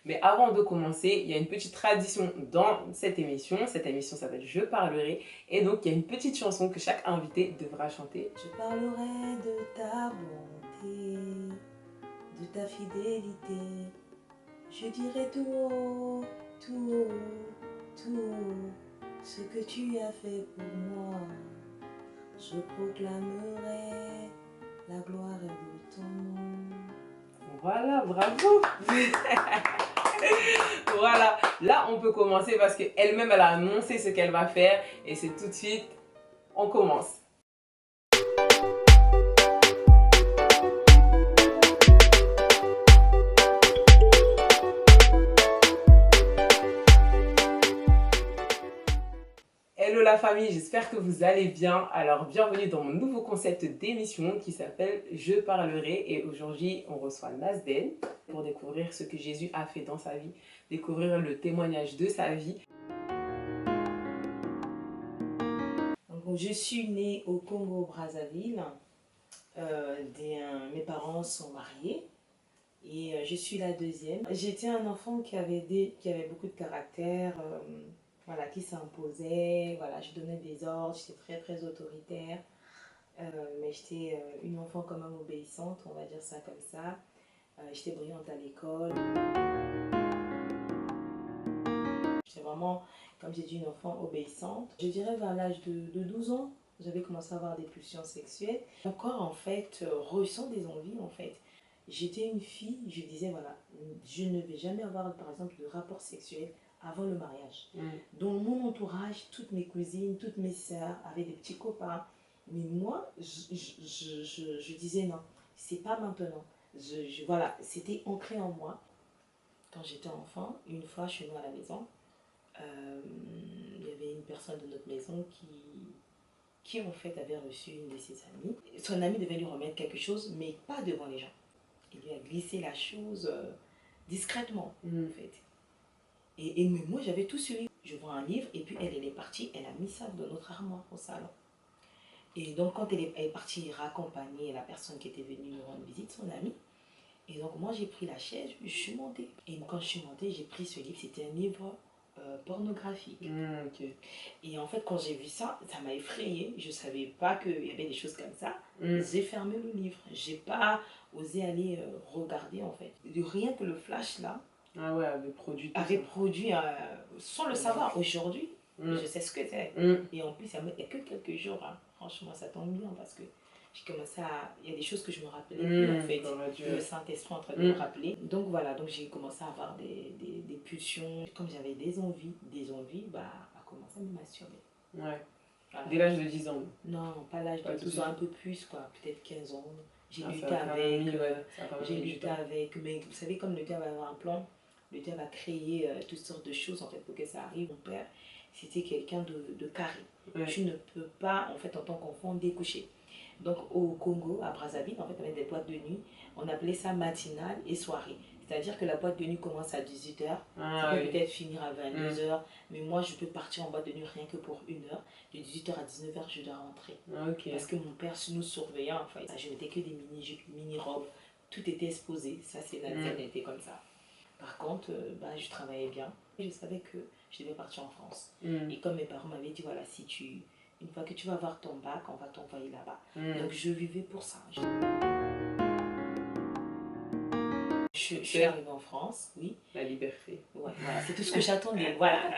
Mais avant de commencer, il y a une petite tradition dans cette émission. Cette émission s'appelle Je parlerai. Et donc, il y a une petite chanson que chaque invité devra chanter. Je parlerai de ta bonté, de ta fidélité. Je dirai tout haut, tout haut, tout haut, ce que tu as fait pour moi. Je proclamerai la gloire de ton nom. Voilà, bravo. Voilà, là on peut commencer parce qu'elle-même elle a annoncé ce qu'elle va faire et c'est tout de suite, on commence. Hello la famille, j'espère que vous allez bien. Alors bienvenue dans mon nouveau concept d'émission qui s'appelle Je parlerai et aujourd'hui on reçoit Nasden pour découvrir ce que Jésus a fait dans sa vie, découvrir le témoignage de sa vie. Donc, je suis née au Congo-Brazzaville. Mes parents sont mariés et je suis la deuxième. J'étais un enfant qui avait beaucoup de caractère. Voilà, qui s'imposait, voilà, je donnais des ordres, j'étais très très autoritaire, mais j'étais une enfant quand même obéissante, on va dire ça comme ça. J'étais brillante à l'école. J'étais vraiment, comme j'ai dit, une enfant obéissante. Je dirais vers l'âge de 12 ans, j'avais commencé à avoir des pulsions sexuelles. Encore en fait, ressent des envies en fait. J'étais une fille, je disais voilà, je ne vais jamais avoir par exemple de rapport sexuel avant le mariage. Dans mon entourage, toutes mes cousines, toutes mes sœurs avaient des petits copains. Mais moi, je disais non, c'est pas maintenant. Voilà, c'était ancré en moi. Quand j'étais enfant, une fois chez nous à la maison, il y avait une personne de notre maison qui en fait avait reçu une de ses amies. Son amie devait lui remettre quelque chose, mais pas devant les gens. Il lui a glissé la chose discrètement, en fait. Et moi, j'avais tout suivi. Je vois un livre, et puis elle est partie, elle a mis ça dans notre armoire au salon. Et donc, quand elle est partie raccompagner la personne qui était venue nous rendre visite, son amie, et donc moi, j'ai pris la chaise, je suis montée. Et quand je suis montée, j'ai pris ce livre, c'était un livre pornographique. Okay. Et en fait, quand j'ai vu ça, ça m'a effrayée. Je ne savais pas qu'il y avait des choses comme ça. J'ai fermé le livre. Je n'ai pas osé aller regarder, en fait. Rien que le flash, là, avait produit sans le savoir. Aujourd'hui, je sais ce que c'est. Et en plus, il n'y a que quelques jours. Hein. Franchement, ça tombe bien parce que j'ai commencé à... Il y a des choses que je ne me rappelais plus, en fait. Le Saint-Esprit est en train de me rappeler. Donc voilà, donc j'ai commencé à avoir des pulsions. Comme j'avais des envies, bah, à commencer à me masturber. Ouais. Voilà. Dès l'âge de 10 ans? Non, pas l'âge de 12 ans, un peu plus, quoi. Peut-être 15 ans. J'ai lutté avec, mais vous savez, comme le diable va avoir un plan, le diable va créer toutes sortes de choses, en fait, pour que ça arrive. Mon père, c'était quelqu'un de carré. Ouais. Tu ne peux pas, en fait, en tant qu'enfant, découcher. Donc, au Congo, à Brazzaville, en fait, on avait des boîtes de nuit. On appelait ça matinale et soirée. C'est-à-dire que la boîte de nuit commence à 18h, ça peut peut-être finir à 22h, mais moi je peux partir en boîte de nuit rien que pour 1 heure. De 18h à 19h, je dois rentrer. Parce que mon père nous surveillait en fait. Je mettais que des mini-jupes, mini-robes, tout était exposé. Ça, c'est la scène était comme ça. Par contre, je travaillais bien. Je savais que je devais partir en France. Et comme mes parents m'avaient dit, voilà, une fois que tu vas avoir ton bac, on va t'envoyer là-bas. Donc je vivais pour ça. Je suis arrivée en France, oui. La liberté. Ouais, voilà, c'est tout ce que j'attendais. Voilà.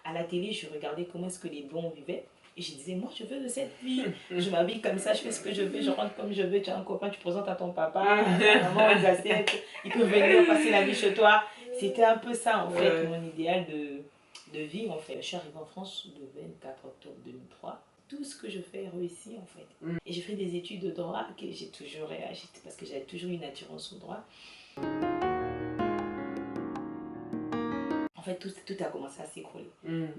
À la télé, je regardais comment est-ce que les Blonds vivaient. Et je disais, moi, je veux de cette vie. Je m'habille comme ça, je fais ce que je veux, je rentre comme je veux. Tu as un copain, tu présentes à ton papa, à ta maman, aux assiettes. Il peut venir passer la nuit chez toi. C'était un peu ça, en fait, mon idéal de vie, en fait. Je suis arrivée en France le 24 octobre 2003. Tout ce que je fais réussi, en fait. Et j'ai fait des études de droit que j'ai toujours réagi parce que j'avais toujours une attirance au droit. En fait, tout a commencé à s'écrouler.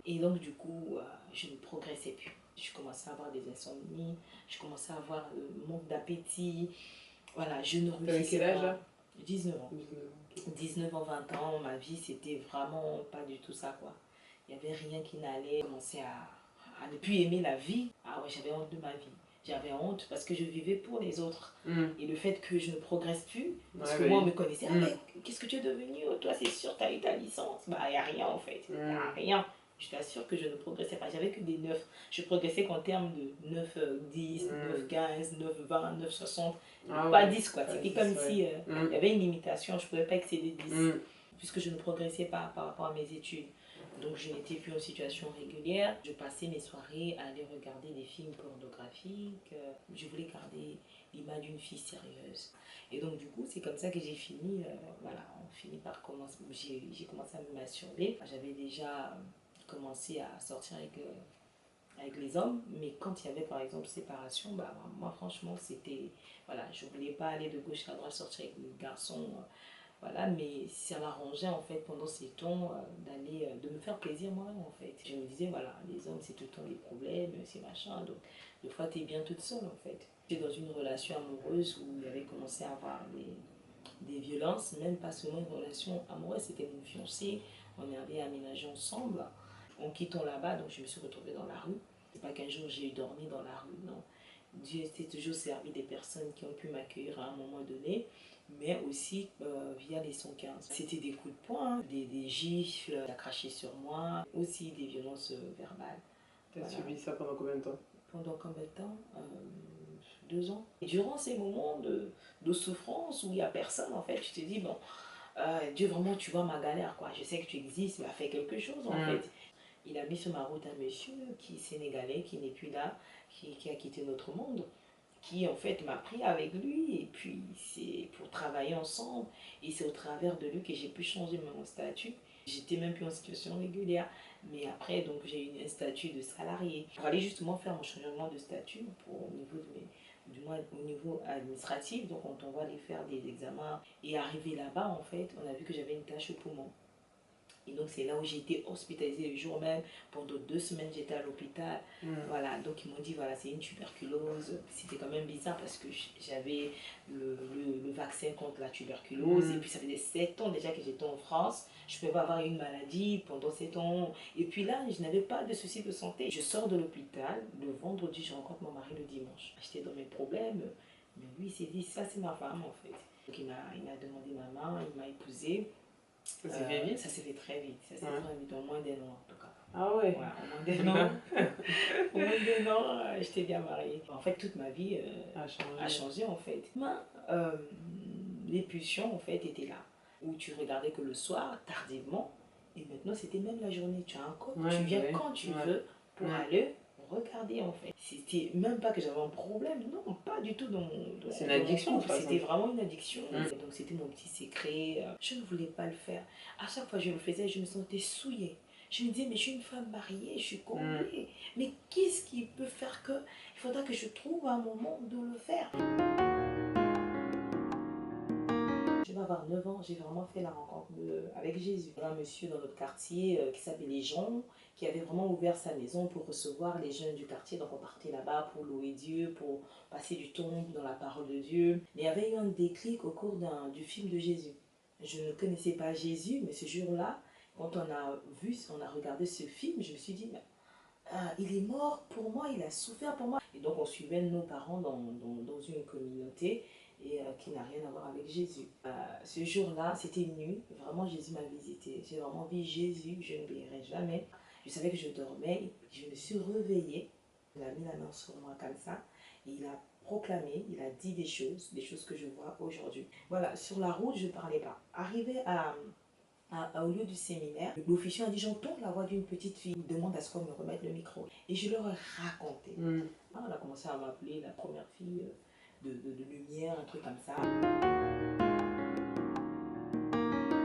Et donc, du coup, je ne progressais plus. Je commençais à avoir des insomnies, je commençais à avoir manque d'appétit. Voilà, je ne réussissais pas. Quel âge là? 19 ans. 19 ans, 20 ans, ma vie, c'était vraiment pas du tout ça, quoi. Il n'y avait rien qui n'allait. Je commençais à ne plus aimer la vie. Ah ouais, j'avais honte de ma vie. J'avais honte parce que je vivais pour les autres. Mm. Et le fait que je ne progresse plus, parce Ouais, que bah moi, on oui. me connaissait, ah, mais qu'est-ce que tu es devenu? Toi, c'est sûr, tu as eu ta licence. Bah, il n'y a rien en fait. Il n'y a rien. Je t'assure que je ne progressais pas. J'avais que des 9. Je progressais qu'en termes de 9, 10, 9, 15, 9, 20, 9, 60. Ah Pas ouais, 10 quoi. pas C'était 10, comme ouais. si il y avait une limitation. Je ne pouvais pas excéder 10. Puisque je ne progressais pas par rapport à mes études. Donc je n'étais plus en situation régulière. Je passais mes soirées à aller regarder des films pornographiques. Je voulais garder l'image d'une fille sérieuse. Et donc du coup, c'est comme ça que j'ai fini. Voilà, on finit par commencer. J'ai commencé à me masturber. J'avais déjà commencé à sortir avec les hommes, mais quand il y avait par exemple séparation, bah, moi franchement c'était, voilà, je voulais pas aller de gauche à droite sortir avec les garçons. Voilà, mais ça m'arrangeait en fait pendant ces temps d'aller, de me faire plaisir moi-même en fait. Je me disais, voilà, les hommes c'est tout le temps des problèmes, c'est machin, donc des fois t'es bien toute seule en fait. J'étais dans une relation amoureuse où il y avait commencé à avoir des violences, même pas seulement une relation amoureuse, c'était mon fiancé, on avait aménagé ensemble. En quittant là-bas, donc je me suis retrouvée dans la rue. C'est pas qu'un jour j'ai dormi dans la rue, non. Dieu s'est toujours servi des personnes qui ont pu m'accueillir à un moment donné, mais aussi via les 115. C'était des coups de poing, des gifles, à cracher sur moi, aussi des violences verbales. Tu as subi ça pendant combien de temps? Pendant combien de temps 2 ans. Et durant ces moments de souffrance où il n'y a personne, en fait, tu te dis, bon, Dieu, vraiment, tu vois ma galère, quoi. Je sais que tu existes, mais fais quelque chose, en fait. Il a mis sur ma route un monsieur qui est sénégalais, qui n'est plus là, qui a quitté notre monde, qui en fait m'a pris avec lui et puis c'est pour travailler ensemble et c'est au travers de lui que j'ai pu changer mon statut. J'étais même plus en situation régulière, mais après donc j'ai eu un statut de salarié pour aller justement faire mon changement de statut pour au niveau de du moins au niveau administratif. Donc on va aller faire des examens et arrivé là-bas en fait on a vu que j'avais une tache au poumon. Et donc c'est là où j'ai été hospitalisée le jour même. Pendant 2 semaines j'étais à l'hôpital. Voilà, donc ils m'ont dit voilà c'est une tuberculose. C'était quand même bizarre parce que j'avais le vaccin contre la tuberculose. Et puis ça faisait 7 ans déjà que j'étais en France. Je ne pouvais pas avoir une maladie pendant 7 ans. Et puis là je n'avais pas de soucis de santé. Je sors de l'hôpital. Le vendredi je rencontre mon mari le dimanche. J'étais dans mes problèmes. Mais lui il s'est dit ça c'est ma femme en fait. Donc il m'a demandé ma main, il m'a épousée. Ça s'est fait vite? Ça s'est fait très vite. Ça s'est fait très vite, en moins d'1 an en tout cas. Ah ouais? Ouais, en moins d'1 an. Au moins d'1 an, j'étais bien mariée. En fait, toute ma vie a changé en fait. Les pulsions en fait étaient là. Où tu regardais que le soir, tardivement. Et maintenant, c'était même la journée. Tu as un code, tu viens quand tu veux pour aller regarder en fait. C'était même pas que j'avais un problème, non, pas du tout c'est une addiction, c'était vraiment une addiction. Donc c'était mon petit secret. Je ne voulais pas le faire. À chaque fois que je le faisais, je me sentais souillée. Je me disais, mais je suis une femme mariée, je suis comblée. Mais qu'est-ce qui peut faire que... Il faudra que je trouve un moment de le faire. Je vais avoir 9 ans, j'ai vraiment fait la rencontre avec Jésus. Il y avait un monsieur dans notre quartier qui s'appelait Jean, qui avait vraiment ouvert sa maison pour recevoir les jeunes du quartier. Donc on partait là-bas pour louer Dieu, pour passer du temps dans la parole de Dieu. Mais il y avait eu un déclic au cours du film de Jésus. Je ne connaissais pas Jésus, mais ce jour-là, quand on a regardé ce film, je me suis dit, il est mort pour moi, il a souffert pour moi. Et donc on suivait nos parents dans une communauté et qui n'a rien à voir avec Jésus. Ce jour-là, c'était une nuit, vraiment Jésus m'a visité. J'ai vraiment vu Jésus, je n'oublierai jamais. Je savais que je dormais, je me suis réveillée. Il a mis la main sur moi comme ça et il a proclamé, il a dit des choses que je vois aujourd'hui. Voilà, sur la route, je ne parlais pas. Arrivé au lieu du séminaire, l'officier a dit j'entends la voix d'une petite fille, il demande à ce qu'on me remette le micro. Et je leur ai raconté. On a commencé à m'appeler la première fille de lumière, un truc comme ça.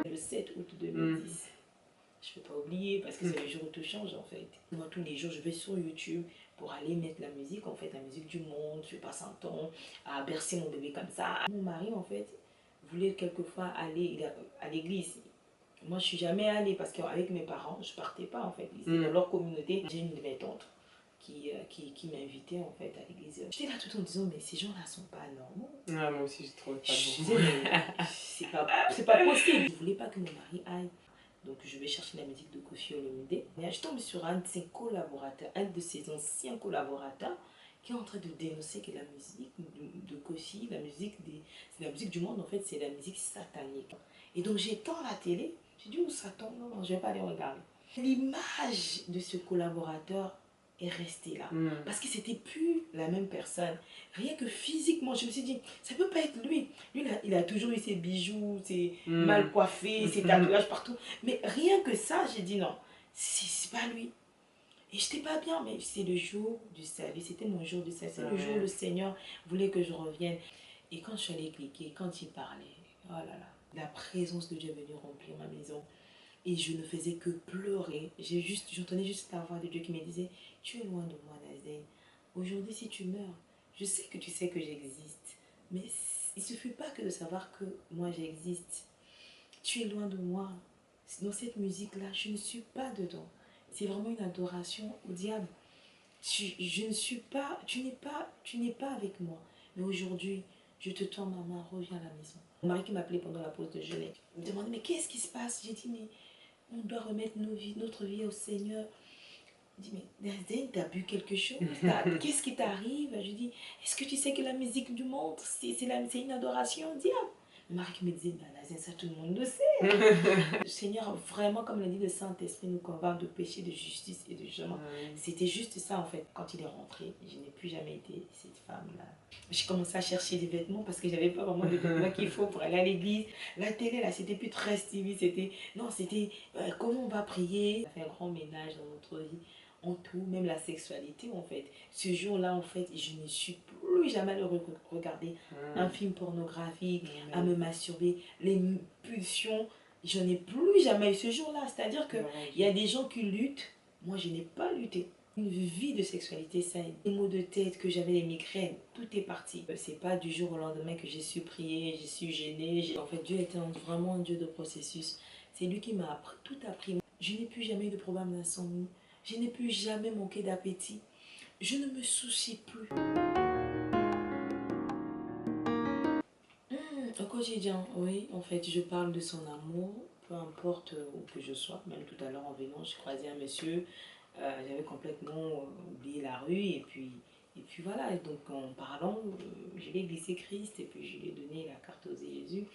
Le 7 août 2010. Je ne peux pas oublier parce que c'est le jour où tout change en fait. Moi tous les jours je vais sur YouTube pour aller mettre la musique en fait, la musique du monde. Je passe un temps à bercer mon bébé comme ça. Mon mari en fait voulait quelquefois aller à l'église. Moi, je suis jamais allée parce qu'avec mes parents, je partais pas en fait. Ils étaient dans leur communauté. J'ai une de mes tantes qui m'invitait en fait à l'église. J'étais là tout en disant, mais ces gens-là sont pas normaux. Ah, moi aussi, j'ai trouvé pas Je bon. disais, mais c'est pas possible. Je voulais pas que mon mari aille. Donc, je vais chercher la musique de Koffi Olomide. Et je tombe sur un de ses collaborateurs, un de ses anciens collaborateurs qui est en train de dénoncer que la musique de Koshi, c'est la musique du monde, en fait, c'est la musique satanique. Et donc j'éteins la télé, j'ai dit, où Satan, non, je ne vais pas aller regarder. L'image de ce collaborateur est restée là. Parce que c'était plus la même personne. Rien que physiquement, je me suis dit, ça peut pas être lui. Lui, il a toujours eu ses bijoux, ses mal coiffés, ses tatouages partout. Mais rien que ça, j'ai dit non, c'est pas lui. Et j'étais pas bien, mais c'est le jour du salut, c'était mon jour du salut. C'est le jour où le Seigneur voulait que je revienne. Et quand je suis allée cliquer, quand il parlait, oh là là, la présence de Dieu est venue remplir ma maison. Et je ne faisais que pleurer. J'entendais juste la voix de Dieu qui me disait, tu es loin de moi, Nazden. Aujourd'hui, si tu meurs, je sais que tu sais que j'existe. Mais il ne suffit pas que de savoir que moi j'existe. Tu es loin de moi. Dans cette musique-là, je ne suis pas dedans. C'est vraiment une adoration au diable. Je ne suis pas, tu n'es pas avec moi. Mais aujourd'hui, je te tends ma main, reviens à la maison. Mon mari qui m'appelait pendant la pause déjeuner, il me demandait, mais qu'est-ce qui se passe? J'ai dit, mais on doit remettre notre vie au Seigneur. Il dit, mais Nazden, t'as bu quelque chose? Qu'est-ce qui t'arrive? Je dis, est-ce que tu sais que la musique du monde, c'est une adoration au diable? Mon mari qui me disait, bah, Nazden, ça tout le monde le sait. Le Seigneur, vraiment, comme l'a dit le Saint-Esprit, nous convainc de péché, de justice et de jugement. C'était juste ça, en fait. Quand il est rentré, je n'ai plus jamais été cette femme-là. J'ai commencé à chercher des vêtements parce que j'avais pas vraiment de vêtements qu'il faut pour aller à l'église. La télé, là, c'était plus très stylé. C'était comment on va prier. On a fait un grand ménage dans notre vie. En tout, même la sexualité, en fait. Ce jour-là, en fait, je ne suis plus jamais allée regarder un film pornographique, à me masturber, les pulsions. Je n'ai plus jamais eu ce jour-là. C'est-à-dire qu'il y a des gens qui luttent. Moi, je n'ai pas lutté. Une vie de sexualité saine. Les maux de tête, que j'avais les migraines, tout est parti. C'est pas du jour au lendemain que j'ai su prier, j'ai su gêner. En fait, Dieu était vraiment un Dieu de processus. C'est lui qui m'a tout appris. Je n'ai plus jamais eu de problème d'insomnie. Je n'ai plus jamais manqué d'appétit. Je ne me soucie plus. Au quotidien, oui, en fait, je parle de son amour, peu importe où que je sois. Même tout à l'heure en venant, je croisais un monsieur, j'avais complètement oublié la rue et puis voilà. Et donc en parlant, je lui ai glissé Christ et puis je lui ai donné la carte aux Jésus.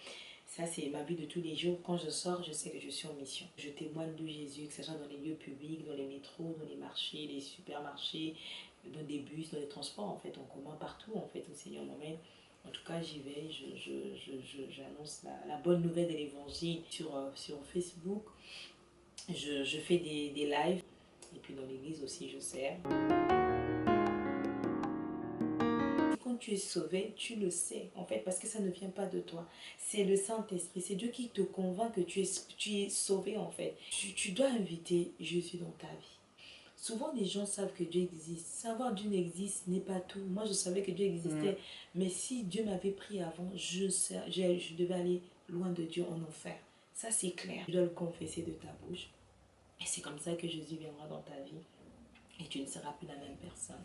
Ça, c'est ma vie de tous les jours. Quand je sors, je sais que je suis en mission. Je témoigne de Jésus, que ce soit dans les lieux publics, dans les métros, dans les marchés, les supermarchés, dans des bus, dans les transports, en fait, en commun, partout, en fait, où le Seigneur m'emmène. En tout cas, j'y vais, j'annonce la bonne nouvelle de l'évangile sur Facebook. Je fais des lives, et puis dans l'église aussi, je sers. Quand tu es sauvé, tu le sais, en fait, parce que ça ne vient pas de toi. C'est le Saint-Esprit, c'est Dieu qui te convainc que tu es sauvé, en fait. Tu dois inviter Jésus dans ta vie. Souvent, les gens savent que Dieu existe. Savoir Dieu n'existe n'est pas tout. Moi, je savais que Dieu existait. Mais si Dieu m'avait pris avant, je devais aller loin de Dieu en enfer. Ça, c'est clair. Tu dois le confesser de ta bouche. Et c'est comme ça que Jésus viendra dans ta vie. Et tu ne seras plus la même personne.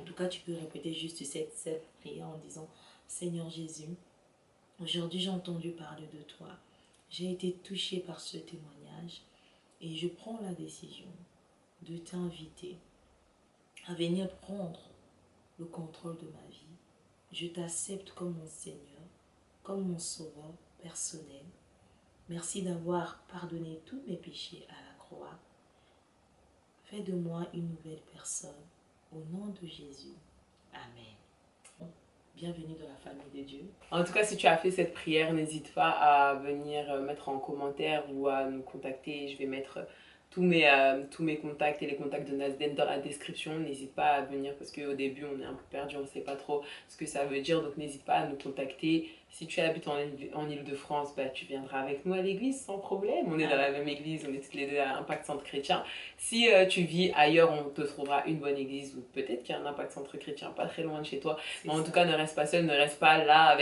En tout cas, tu peux répéter juste cette prière en disant, Seigneur Jésus, aujourd'hui j'ai entendu parler de toi. J'ai été touchée par ce témoignage et je prends la décision de t'inviter à venir prendre le contrôle de ma vie. Je t'accepte comme mon Seigneur, comme mon Sauveur personnel. Merci d'avoir pardonné tous mes péchés à la croix. Fais de moi une nouvelle personne. Au nom de Jésus. Amen. Bienvenue dans la famille de Dieu. En tout cas, si tu as fait cette prière, n'hésite pas à venir mettre en commentaire ou à nous contacter. Je vais mettre tous mes contacts et les contacts de Nazden dans la description. N'hésite pas à venir parce qu'au début, on est un peu perdu, on ne sait pas trop ce que ça veut dire. Donc, n'hésite pas à nous contacter. Si tu habites en Ile-de-France, bah, tu viendras avec nous à l'église sans problème. On est dans la même église, on est toutes les deux à Impact Centre Chrétien. Si tu vis ailleurs, on te trouvera une bonne église ou peut-être qu'il y a un Impact Centre Chrétien pas très loin de chez toi. Mais en tout cas, ne reste pas seul, ne reste pas là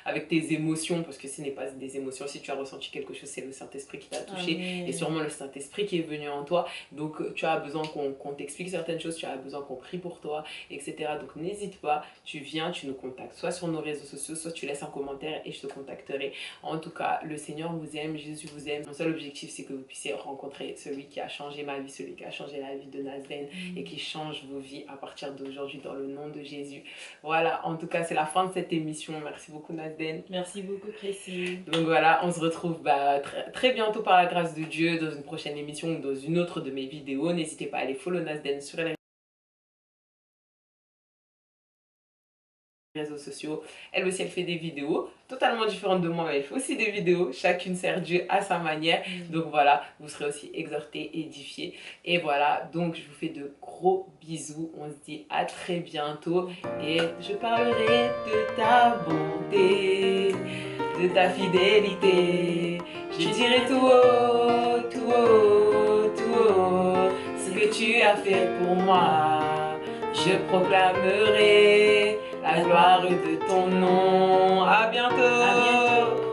avec tes émotions parce que ce n'est pas des émotions. Si tu as ressenti quelque chose, c'est le Saint-Esprit qui t'a touché. Amen. Et sûrement le Saint-Esprit qui est venu en toi. Donc, tu as besoin qu'on t'explique certaines choses, tu as besoin qu'on prie pour toi, etc. Donc, n'hésite pas, tu viens, tu nous contactes, soit sur nos réseaux sociaux, soit tu laisses un commentaire commentaires et je te contacterai. En tout cas, le Seigneur vous aime, Jésus vous aime. Mon seul objectif, c'est que vous puissiez rencontrer celui qui a changé ma vie, celui qui a changé la vie de Nazden et qui change vos vies à partir d'aujourd'hui dans le nom de Jésus. Voilà, en tout cas, c'est la fin de cette émission. Merci beaucoup, Nazden. Merci beaucoup, Précie. Donc voilà, on se retrouve très bientôt par la grâce de Dieu dans une prochaine émission ou dans une autre de mes vidéos. N'hésitez pas à aller follow Nazden sur les réseaux sociaux. Elle aussi, elle fait des vidéos totalement différentes de moi, mais elle fait aussi des vidéos. Chacune sert Dieu à sa manière. Donc voilà, vous serez aussi exhortés, édifiés. Et voilà, donc je vous fais de gros bisous. On se dit à très bientôt. Et je parlerai de ta bonté, de ta fidélité. Je dirai tout haut, tout haut, tout haut ce que tu as fait pour moi. Je proclamerai la gloire de ton nom. À bientôt.